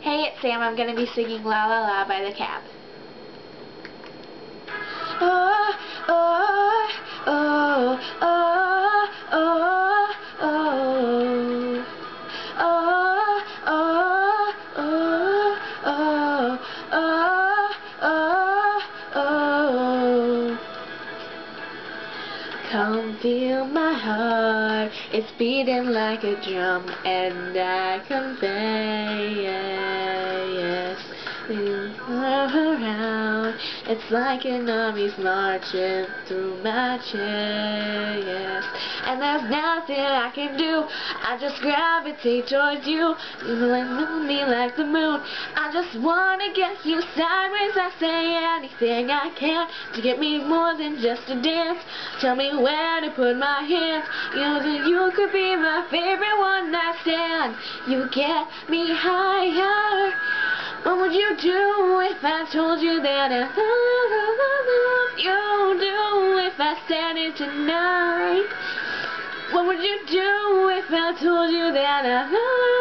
Hey, it's Sam. I'm going to be singing La La La by The Cab. Oh, oh, oh, oh, oh, oh. Oh, oh, oh, oh, oh, oh, oh. Come feel my heart, it's beating like a drum, and I convey, yes, you around. It's like an army's marching through my chest, and there's nothing I can do. I just gravitate towards you. You move me like the moon. I just wanna get you sideways. I say anything I can to get me more than just a dance. Tell me where to put my hands. You could be my favorite one night stand. You get me higher. What would you do if I told you that I love you? Do if I said it tonight? What would you do if I told you that I love you?